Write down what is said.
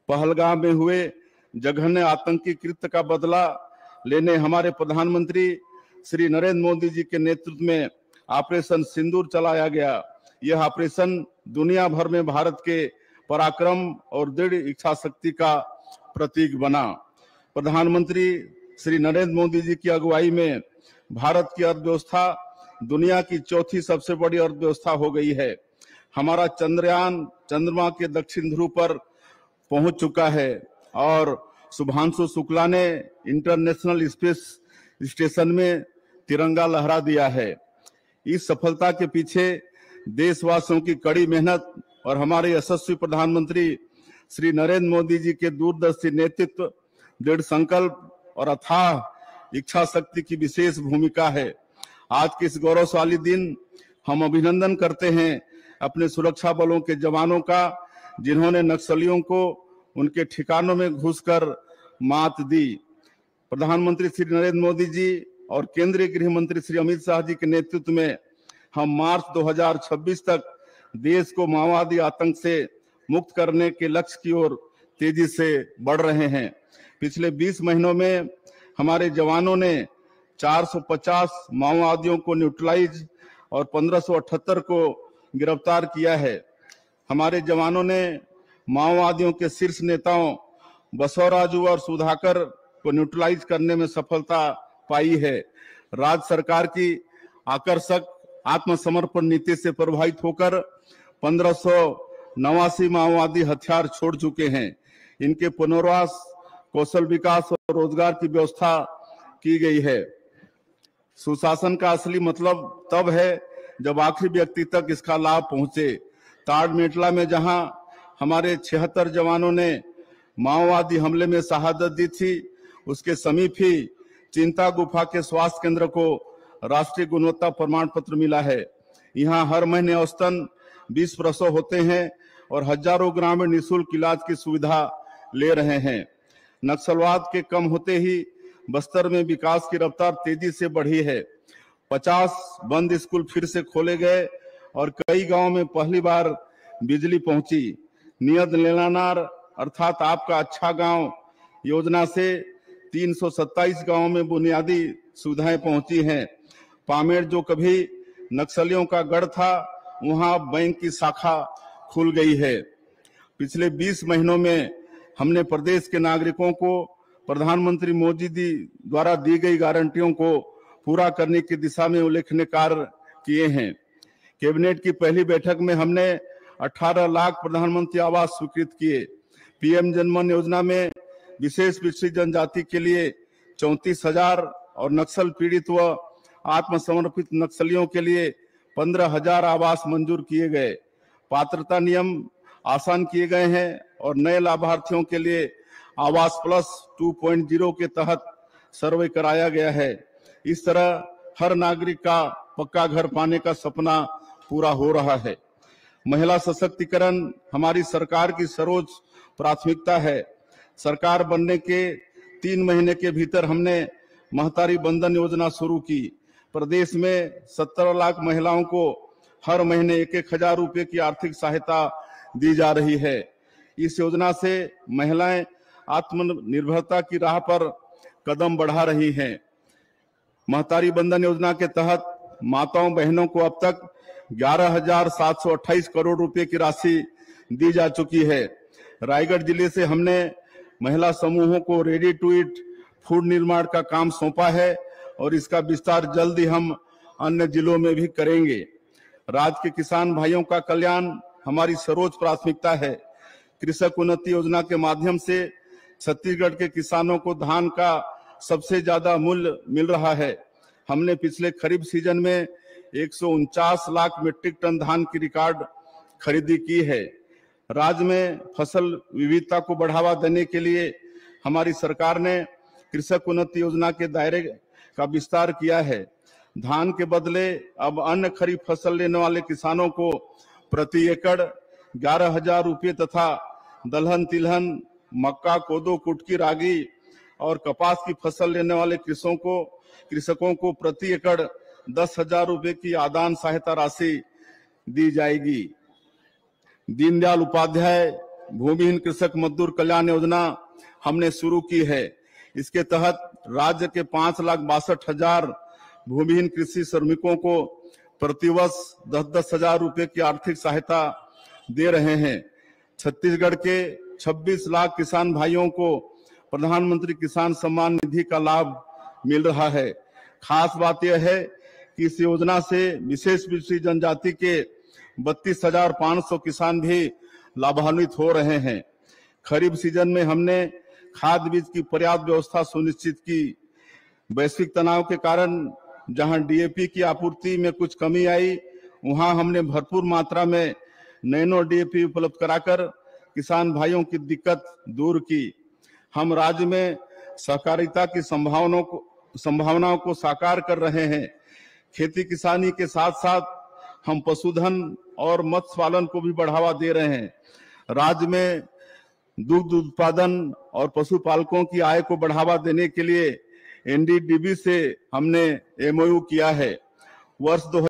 पहलगाम में हुए जघन्य आतंकी कृत्य का बदला लेने हमारे प्रधानमंत्री श्री नरेंद्र मोदी जी के नेतृत्व में ऑपरेशन सिंदूर चलाया गया। यह ऑपरेशन दुनिया भर में भारत के पराक्रम और दृढ़ इच्छा शक्ति का प्रतीक बना। प्रधानमंत्री श्री नरेंद्र मोदी जी की अगुवाई में भारत की अर्थव्यवस्था दुनिया की चौथी सबसे बड़ी अर्थव्यवस्था हो गई है। हमारा चंद्रयान चंद्रमा के दक्षिण ध्रुव पर पहुंच चुका है और शुभांशु शुक्ला ने इंटरनेशनल स्पेस स्टेशन में तिरंगा लहरा दिया है। इस सफलता के पीछे देशवासियों की कड़ी मेहनत और हमारे यशस्वी प्रधानमंत्री श्री नरेंद्र मोदी जी के दूरदर्शी नेतृत्व, दृढ़ संकल्प और अथाह इच्छा शक्ति की विशेष भूमिका है। आज के इस गौरवशाली दिन हम अभिनंदन करते हैं अपने सुरक्षा बलों के जवानों का, जिन्होंने नक्सलियों को उनके ठिकानों में घुसकर मात दी। प्रधानमंत्री श्री नरेंद्र मोदी जी और केंद्रीय गृह मंत्री श्री अमित शाह जी के नेतृत्व में हम मार्च 2026 तक देश को माओवादी आतंक से मुक्त करने के लक्ष्य की ओर तेजी से बढ़ रहे हैं। पिछले 20 महीनों में हमारे जवानों ने 450 माओवादियों को न्यूट्रलाइज और 1578 को गिरफ्तार किया है। हमारे जवानों ने माओवादियों के शीर्ष नेताओं बसवराजू और सुधाकर को न्यूट्रलाइज करने में सफलता पाई है। राज्य सरकार की आकर्षक आत्मसमर्पण नीति से प्रभावित होकर 1589 माओवादी हथियार छोड़ चुके हैं। इनके पुनर्वास, कौशल विकास और रोजगार की व्यवस्था की गई है। सुशासन का असली मतलब तब है जब आखिरी व्यक्ति तक इसका लाभ पहुंचे। ताड़मेटला में जहां हमारे 76 जवानों ने माओवादी हमले में शहादत दी थी, उसके समीप ही चिंता गुफा के स्वास्थ्य केंद्र को राष्ट्रीय गुणवत्ता प्रमाण पत्र मिला है। यहाँ हर महीने औसतन 20 प्रसव होते हैं और हजारों ग्रामीण निःशुल्क इलाज की सुविधा ले रहे हैं। नक्सलवाद के कम होते ही बस्तर में विकास की रफ्तार तेजी से बढ़ी है। 50 बंद स्कूल फिर से खोले गए और कई गांवों में पहली बार बिजली पहुंची। नियत लेनानार अर्थात आपका अच्छा गांव योजना से 327 गांवों में बुनियादी सुविधाएं पहुंची हैं। पामेड़ जो कभी नक्सलियों का गढ़ था, वहां बैंक की शाखा खुल गई है। पिछले 20 महीनों में हमने प्रदेश के नागरिकों को प्रधानमंत्री मोदी जी द्वारा दी गई गारंटियों को पूरा करने की दिशा में उल्लेखनीय कार्य किए हैं। कैबिनेट की पहली बैठक में हमने 18 लाख प्रधानमंत्री आवास स्वीकृत किए। पीएम जनमन योजना में विशेष पिछड़ी जनजाति के लिए 34,000 और नक्सल पीड़ित व आत्मसमर्पित नक्सलियों के लिए 15,000 आवास मंजूर किए गए। पात्रता नियम आसान किए गए हैं और नए लाभार्थियों के लिए आवास प्लस 2.0 के तहत सर्वे कराया गया है। इस तरह हर नागरिक का पक्का घर पाने का सपना पूरा हो रहा है। महिला सशक्तिकरण हमारी सरकार की सर्वोच्च प्राथमिकता है। सरकार बनने के 3 महीने के भीतर हमने महतारी बंधन योजना शुरू की। प्रदेश में 17 लाख महिलाओं को हर महीने 1,000 रुपए की आर्थिक सहायता दी जा रही है। इस योजना से महिलाएं आत्मनिर्भरता की राह पर कदम बढ़ा रही हैं। महतारी बंधन योजना के तहत माताओं बहनों को अब तक 11,728 करोड़ रुपए की राशि दी जा चुकी है। रायगढ़ जिले से हमने महिला समूहों को रेडी टू ईट फूड निर्माण का काम सौंपा है और इसका विस्तार जल्द ही हम अन्य जिलों में भी करेंगे। राज्य के किसान भाइयों का कल्याण हमारी सर्वोच्च प्राथमिकता है। कृषक उन्नति योजना के माध्यम से छत्तीसगढ़ के किसानों को धान का सबसे ज्यादा मूल्य मिल रहा है। हमने पिछले खरीफ सीजन में 149 लाख मीट्रिक टन धान की रिकॉर्ड खरीदी की है। राज्य में फसल विविधता को बढ़ावा देने के लिए हमारी सरकार ने कृषक उन्नति योजना के दायरे का विस्तार किया है। धान के बदले अब अन्य खरीफ फसल लेने वाले किसानों को प्रति एकड़ 11,000 रुपये तथा दलहन, तिलहन, मक्का, कोदो, कुटकी, रागी और कपास की फसल लेने वाले कृषकों को प्रति एकड़ 10,000 रुपये की आदान सहायता राशि दी जाएगी। दीनदयाल उपाध्याय भूमिहीन कृषक मजदूर कल्याण योजना हमने शुरू की है। इसके तहत राज्य के 5,62,000 भूमिहीन कृषि श्रमिकों को प्रतिवर्ष 10-10 हजार रुपए की आर्थिक सहायता दे रहे हैं। छत्तीसगढ़ के 26 लाख किसान भाइयों को प्रधानमंत्री किसान सम्मान निधि का लाभ मिल रहा है। खास बात यह है कि इस योजना से विशेष पिछड़ी जनजाति के 32,500 किसान भी लाभान्वित हो रहे हैं। खरीफ सीजन में हमने खाद बीज की पर्याप्त व्यवस्था सुनिश्चित की। वैश्विक तनाव के कारण जहां डीएपी की आपूर्ति में कुछ कमी आई, वहां हमने भरपूर मात्रा में नैनो डीएपी उपलब्ध कराकर किसान भाइयों की दिक्कत दूर की। हम राज्य में सहकारिता की संभावनाओं को साकार कर रहे हैं। खेती किसानी के साथ साथ हम पशुधन और मत्स्य पालन को भी बढ़ावा दे रहे हैं। राज्य में दुग्ध उत्पादन और पशुपालकों की आय को बढ़ावा देने के लिए एनडीडीबी से हमने एमओयू किया है। वर्ष